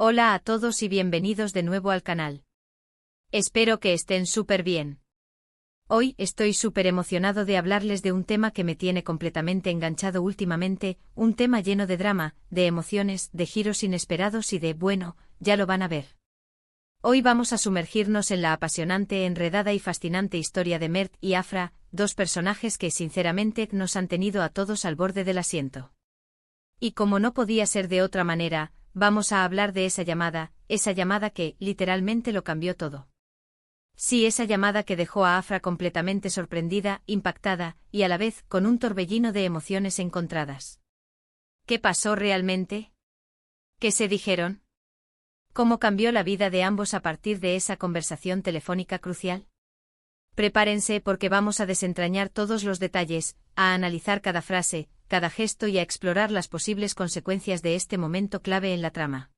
Hola a todos y bienvenidos de nuevo al canal. Espero que estén súper bien. Hoy estoy súper emocionado de hablarles de un tema que me tiene completamente enganchado últimamente, un tema lleno de drama, de emociones, de giros inesperados y de, bueno, ya lo van a ver. Hoy vamos a sumergirnos en la apasionante, enredada y fascinante historia de Mert y Afra, dos personajes que sinceramente nos han tenido a todos al borde del asiento. Y como no podía ser de otra manera, vamos a hablar de esa llamada que, literalmente lo cambió todo. Sí, esa llamada que dejó a Afra completamente sorprendida, impactada, y a la vez con un torbellino de emociones encontradas. ¿Qué pasó realmente? ¿Qué se dijeron? ¿Cómo cambió la vida de ambos a partir de esa conversación telefónica crucial? Prepárense porque vamos a desentrañar todos los detalles, a analizar cada frase, cada gesto y a explorar las posibles consecuencias de este momento clave en la trama.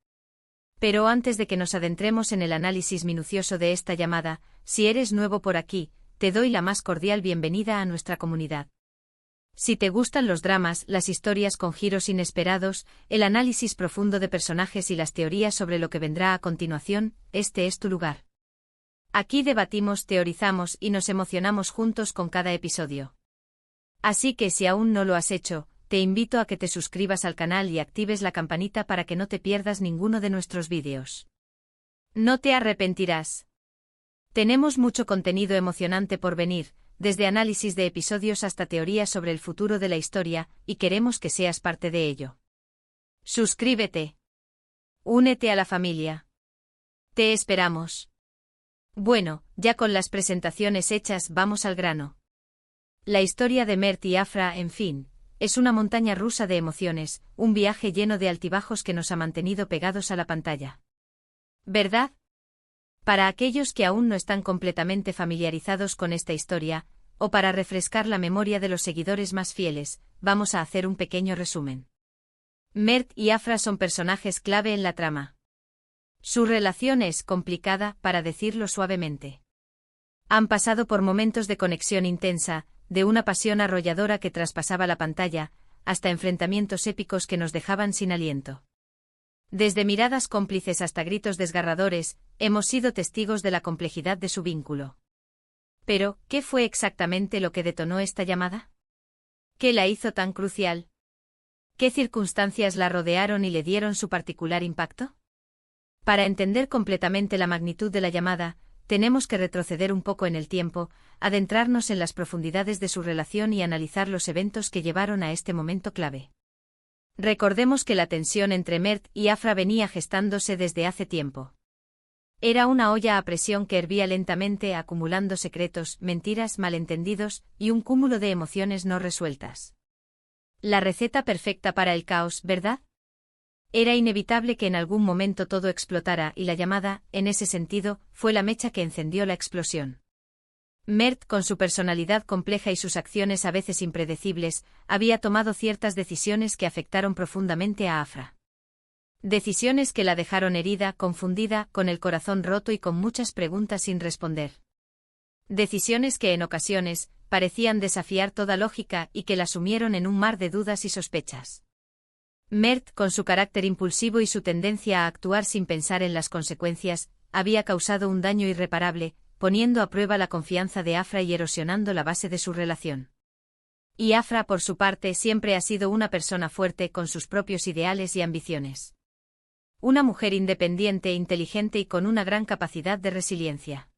Pero antes de que nos adentremos en el análisis minucioso de esta llamada, si eres nuevo por aquí, te doy la más cordial bienvenida a nuestra comunidad. Si te gustan los dramas, las historias con giros inesperados, el análisis profundo de personajes y las teorías sobre lo que vendrá a continuación, este es tu lugar. Aquí debatimos, teorizamos y nos emocionamos juntos con cada episodio. Así que si aún no lo has hecho, te invito a que te suscribas al canal y actives la campanita para que no te pierdas ninguno de nuestros vídeos. No te arrepentirás. Tenemos mucho contenido emocionante por venir, desde análisis de episodios hasta teorías sobre el futuro de la historia, y queremos que seas parte de ello. Suscríbete. Únete a la familia. Te esperamos. Bueno, ya con las presentaciones hechas, vamos al grano. La historia de Mert y Afra, en fin, es una montaña rusa de emociones, un viaje lleno de altibajos que nos ha mantenido pegados a la pantalla. ¿Verdad? Para aquellos que aún no están completamente familiarizados con esta historia, o para refrescar la memoria de los seguidores más fieles, vamos a hacer un pequeño resumen. Mert y Afra son personajes clave en la trama. Su relación es complicada, para decirlo suavemente. Han pasado por momentos de conexión intensa, de una pasión arrolladora que traspasaba la pantalla, hasta enfrentamientos épicos que nos dejaban sin aliento. Desde miradas cómplices hasta gritos desgarradores, hemos sido testigos de la complejidad de su vínculo. Pero, ¿qué fue exactamente lo que detonó esta llamada? ¿Qué la hizo tan crucial? ¿Qué circunstancias la rodearon y le dieron su particular impacto? Para entender completamente la magnitud de la llamada, tenemos que retroceder un poco en el tiempo, adentrarnos en las profundidades de su relación y analizar los eventos que llevaron a este momento clave. Recordemos que la tensión entre Mert y Afra venía gestándose desde hace tiempo. Era una olla a presión que hervía lentamente, acumulando secretos, mentiras, malentendidos y un cúmulo de emociones no resueltas. La receta perfecta para el caos, ¿verdad? Era inevitable que en algún momento todo explotara y la llamada, en ese sentido, fue la mecha que encendió la explosión. Mert, con su personalidad compleja y sus acciones a veces impredecibles, había tomado ciertas decisiones que afectaron profundamente a Afra. Decisiones que la dejaron herida, confundida, con el corazón roto y con muchas preguntas sin responder. Decisiones que en ocasiones parecían desafiar toda lógica y que la sumieron en un mar de dudas y sospechas. Mert, con su carácter impulsivo y su tendencia a actuar sin pensar en las consecuencias, había causado un daño irreparable, poniendo a prueba la confianza de Afra y erosionando la base de su relación. Y Afra, por su parte, siempre ha sido una persona fuerte con sus propios ideales y ambiciones. Una mujer independiente, inteligente y con una gran capacidad de resiliencia.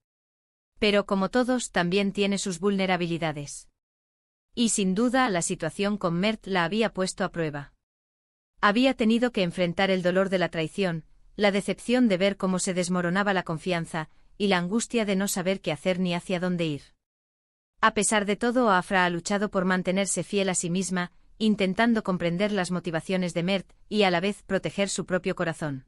Pero como todos, también tiene sus vulnerabilidades. Y sin duda, la situación con Mert la había puesto a prueba. Había tenido que enfrentar el dolor de la traición, la decepción de ver cómo se desmoronaba la confianza, y la angustia de no saber qué hacer ni hacia dónde ir. A pesar de todo, Afra ha luchado por mantenerse fiel a sí misma, intentando comprender las motivaciones de Mert y a la vez proteger su propio corazón.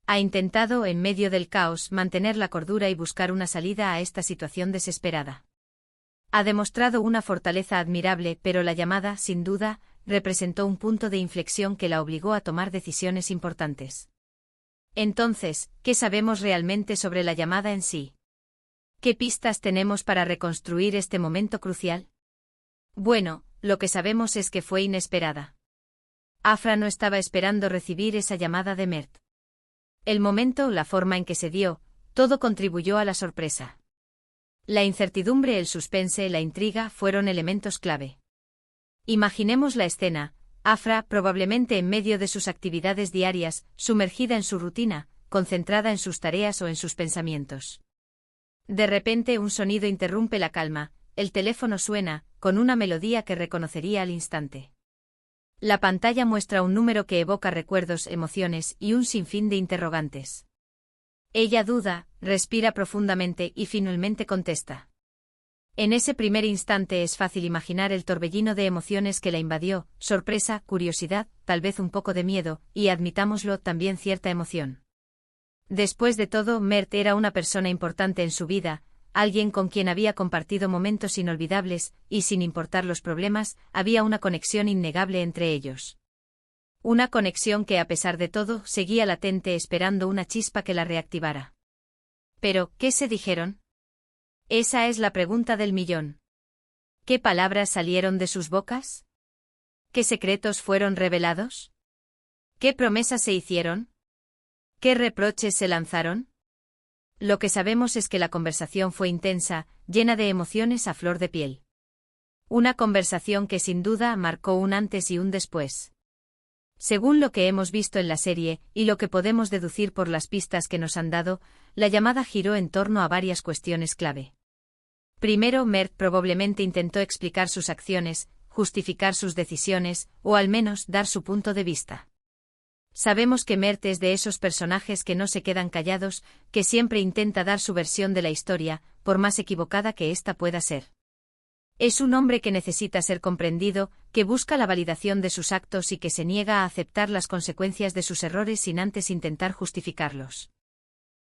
Ha intentado, en medio del caos, mantener la cordura y buscar una salida a esta situación desesperada. Ha demostrado una fortaleza admirable, pero la llamada, sin duda, representó un punto de inflexión que la obligó a tomar decisiones importantes. Entonces, ¿qué sabemos realmente sobre la llamada en sí? ¿Qué pistas tenemos para reconstruir este momento crucial? Bueno, lo que sabemos es que fue inesperada. Afra no estaba esperando recibir esa llamada de Mert. El momento, la forma en que se dio, todo contribuyó a la sorpresa. La incertidumbre, el suspense, la intriga fueron elementos clave. Imaginemos la escena: Afra, probablemente en medio de sus actividades diarias, sumergida en su rutina, concentrada en sus tareas o en sus pensamientos. De repente un sonido interrumpe la calma, el teléfono suena, con una melodía que reconocería al instante. La pantalla muestra un número que evoca recuerdos, emociones y un sinfín de interrogantes. Ella duda, respira profundamente y finalmente contesta. En ese primer instante es fácil imaginar el torbellino de emociones que la invadió: sorpresa, curiosidad, tal vez un poco de miedo, y admitámoslo, también cierta emoción. Después de todo, Mert era una persona importante en su vida, alguien con quien había compartido momentos inolvidables, y sin importar los problemas, había una conexión innegable entre ellos. Una conexión que, a pesar de todo, seguía latente, esperando una chispa que la reactivara. Pero, ¿qué se dijeron? Esa es la pregunta del millón. ¿Qué palabras salieron de sus bocas? ¿Qué secretos fueron revelados? ¿Qué promesas se hicieron? ¿Qué reproches se lanzaron? Lo que sabemos es que la conversación fue intensa, llena de emociones a flor de piel. Una conversación que sin duda marcó un antes y un después. Según lo que hemos visto en la serie, y lo que podemos deducir por las pistas que nos han dado, la llamada giró en torno a varias cuestiones clave. Primero, Mert probablemente intentó explicar sus acciones, justificar sus decisiones, o al menos dar su punto de vista. Sabemos que Mert es de esos personajes que no se quedan callados, que siempre intenta dar su versión de la historia, por más equivocada que ésta pueda ser. Es un hombre que necesita ser comprendido, que busca la validación de sus actos y que se niega a aceptar las consecuencias de sus errores sin antes intentar justificarlos.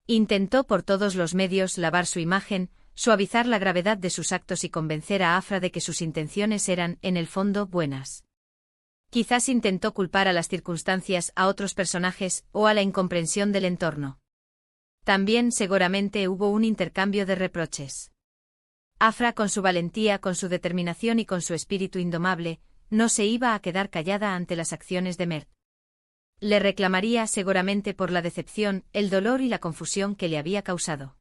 Intentó por todos los medios lavar su imagen, suavizar la gravedad de sus actos y convencer a Afra de que sus intenciones eran, en el fondo, buenas. Quizás intentó culpar a las circunstancias, a otros personajes, o a la incomprensión del entorno. También seguramente hubo un intercambio de reproches. Afra, con su valentía, con su determinación y con su espíritu indomable, no se iba a quedar callada ante las acciones de Mert. Le reclamaría seguramente por la decepción, el dolor y la confusión que le había causado.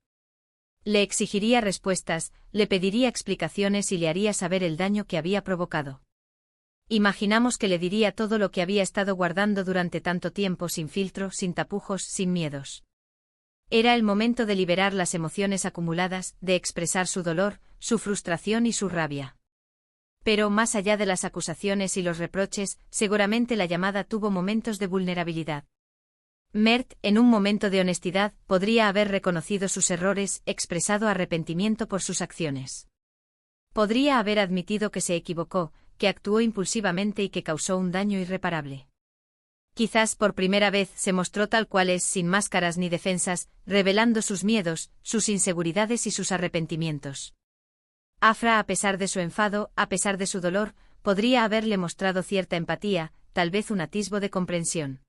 Le exigiría respuestas, le pediría explicaciones y le haría saber el daño que había provocado. Imaginamos que le diría todo lo que había estado guardando durante tanto tiempo, sin filtro, sin tapujos, sin miedos. Era el momento de liberar las emociones acumuladas, de expresar su dolor, su frustración y su rabia. Pero más allá de las acusaciones y los reproches, seguramente la llamada tuvo momentos de vulnerabilidad. Mert, en un momento de honestidad, podría haber reconocido sus errores, expresado arrepentimiento por sus acciones. Podría haber admitido que se equivocó, que actuó impulsivamente y que causó un daño irreparable. Quizás por primera vez se mostró tal cual es, sin máscaras ni defensas, revelando sus miedos, sus inseguridades y sus arrepentimientos. Afra, a pesar de su enfado, a pesar de su dolor, podría haberle mostrado cierta empatía, tal vez un atisbo de comprensión.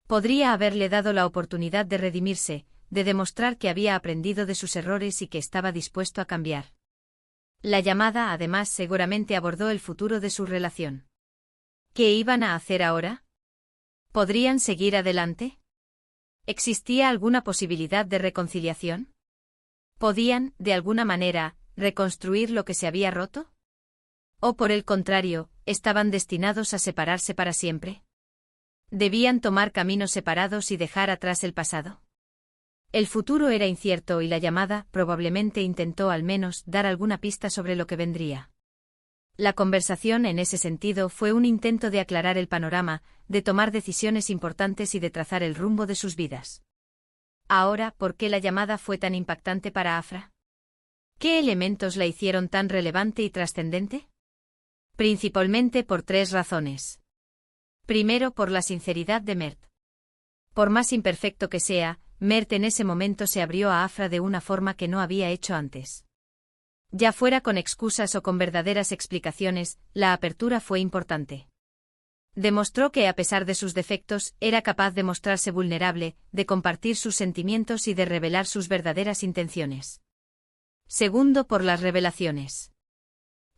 Podría haberle dado la oportunidad de redimirse, de demostrar que había aprendido de sus errores y que estaba dispuesto a cambiar. La llamada, además, seguramente abordó el futuro de su relación. ¿Qué iban a hacer ahora? ¿Podrían seguir adelante? ¿Existía alguna posibilidad de reconciliación? ¿Podían, de alguna manera, reconstruir lo que se había roto? ¿O por el contrario, estaban destinados a separarse para siempre? ¿Debían tomar caminos separados y dejar atrás el pasado? El futuro era incierto y la llamada probablemente intentó al menos dar alguna pista sobre lo que vendría. La conversación en ese sentido fue un intento de aclarar el panorama, de tomar decisiones importantes y de trazar el rumbo de sus vidas. Ahora, ¿por qué la llamada fue tan impactante para Afra? ¿Qué elementos la hicieron tan relevante y trascendente? Principalmente por 3 razones. Primero, por la sinceridad de Mert. Por más imperfecto que sea, Mert en ese momento se abrió a Afra de una forma que no había hecho antes. Ya fuera con excusas o con verdaderas explicaciones, la apertura fue importante. Demostró que a pesar de sus defectos, era capaz de mostrarse vulnerable, de compartir sus sentimientos y de revelar sus verdaderas intenciones. Segundo, por las revelaciones.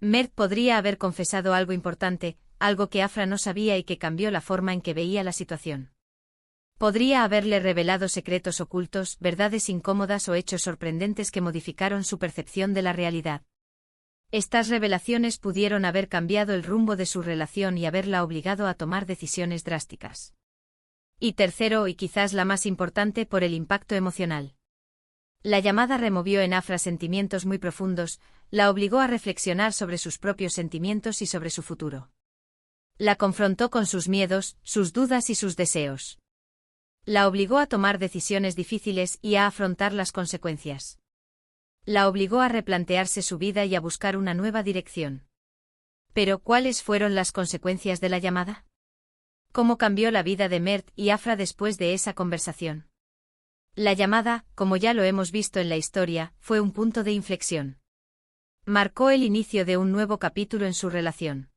Mert podría haber confesado algo importante, algo que Afra no sabía y que cambió la forma en que veía la situación. Podría haberle revelado secretos ocultos, verdades incómodas o hechos sorprendentes que modificaron su percepción de la realidad. Estas revelaciones pudieron haber cambiado el rumbo de su relación y haberla obligado a tomar decisiones drásticas. Y tercero, y quizás la más importante, por el impacto emocional. La llamada removió en Afra sentimientos muy profundos, la obligó a reflexionar sobre sus propios sentimientos y sobre su futuro. La confrontó con sus miedos, sus dudas y sus deseos. La obligó a tomar decisiones difíciles y a afrontar las consecuencias. La obligó a replantearse su vida y a buscar una nueva dirección. Pero, ¿cuáles fueron las consecuencias de la llamada? ¿Cómo cambió la vida de Mert y Afra después de esa conversación? La llamada, como ya lo hemos visto en la historia, fue un punto de inflexión. Marcó el inicio de un nuevo capítulo en su relación.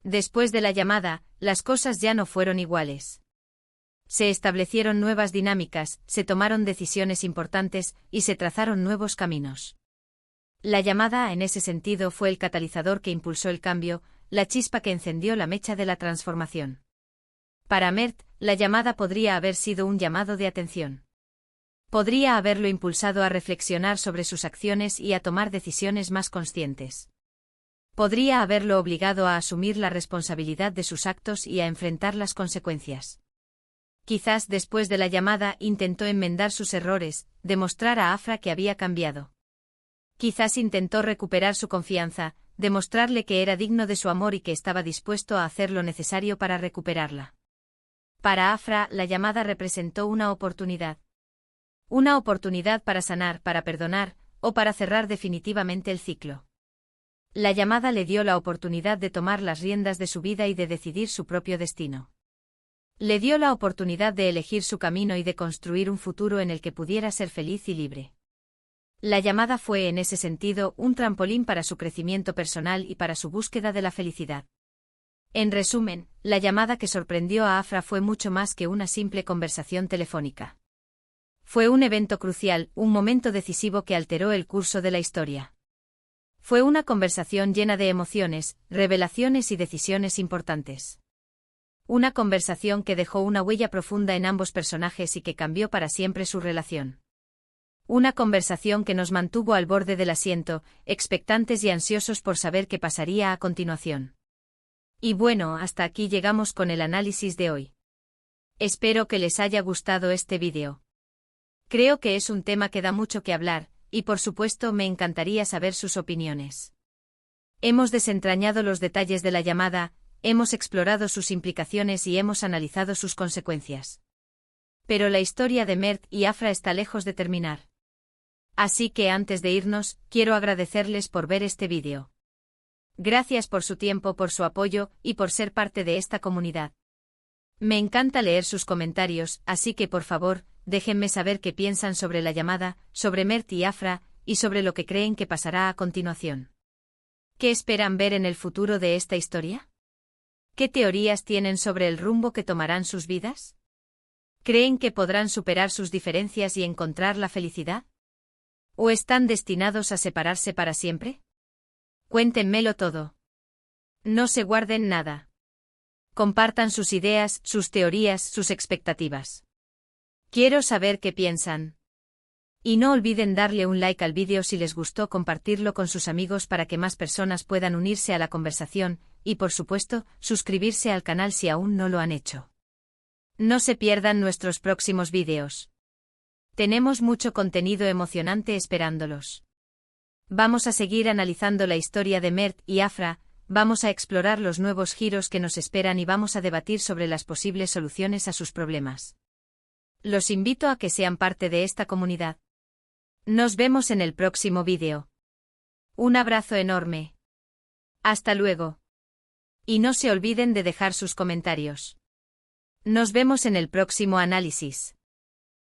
Después de la llamada, las cosas ya no fueron iguales. Se establecieron nuevas dinámicas, se tomaron decisiones importantes y se trazaron nuevos caminos. La llamada, en ese sentido, fue el catalizador que impulsó el cambio, la chispa que encendió la mecha de la transformación. Para Mert, la llamada podría haber sido un llamado de atención. Podría haberlo impulsado a reflexionar sobre sus acciones y a tomar decisiones más conscientes. Podría haberlo obligado a asumir la responsabilidad de sus actos y a enfrentar las consecuencias. Quizás después de la llamada intentó enmendar sus errores, demostrar a Afra que había cambiado. Quizás intentó recuperar su confianza, demostrarle que era digno de su amor y que estaba dispuesto a hacer lo necesario para recuperarla. Para Afra, la llamada representó una oportunidad. Una oportunidad para sanar, para perdonar, o para cerrar definitivamente el ciclo. La llamada le dio la oportunidad de tomar las riendas de su vida y de decidir su propio destino. Le dio la oportunidad de elegir su camino y de construir un futuro en el que pudiera ser feliz y libre. La llamada fue, en ese sentido, un trampolín para su crecimiento personal y para su búsqueda de la felicidad. En resumen, la llamada que sorprendió a Afra fue mucho más que una simple conversación telefónica. Fue un evento crucial, un momento decisivo que alteró el curso de la historia. Fue una conversación llena de emociones, revelaciones y decisiones importantes. Una conversación que dejó una huella profunda en ambos personajes y que cambió para siempre su relación. Una conversación que nos mantuvo al borde del asiento, expectantes y ansiosos por saber qué pasaría a continuación. Y bueno, hasta aquí llegamos con el análisis de hoy. Espero que les haya gustado este vídeo. Creo que es un tema que da mucho que hablar, y por supuesto me encantaría saber sus opiniones. Hemos desentrañado los detalles de la llamada, hemos explorado sus implicaciones y hemos analizado sus consecuencias. Pero la historia de Mert y Afra está lejos de terminar. Así que antes de irnos, quiero agradecerles por ver este vídeo. Gracias por su tiempo, por su apoyo y por ser parte de esta comunidad. Me encanta leer sus comentarios, así que por favor, déjenme saber qué piensan sobre la llamada, sobre Mert y Afra, y sobre lo que creen que pasará a continuación. ¿Qué esperan ver en el futuro de esta historia? ¿Qué teorías tienen sobre el rumbo que tomarán sus vidas? ¿Creen que podrán superar sus diferencias y encontrar la felicidad? ¿O están destinados a separarse para siempre? Cuéntenmelo todo. No se guarden nada. Compartan sus ideas, sus teorías, sus expectativas. Quiero saber qué piensan. Y no olviden darle un like al vídeo si les gustó, compartirlo con sus amigos para que más personas puedan unirse a la conversación, y por supuesto, suscribirse al canal si aún no lo han hecho. No se pierdan nuestros próximos vídeos. Tenemos mucho contenido emocionante esperándolos. Vamos a seguir analizando la historia de Mert y Afra, vamos a explorar los nuevos giros que nos esperan y vamos a debatir sobre las posibles soluciones a sus problemas. Los invito a que sean parte de esta comunidad. Nos vemos en el próximo vídeo. Un abrazo enorme. Hasta luego. Y no se olviden de dejar sus comentarios. Nos vemos en el próximo análisis.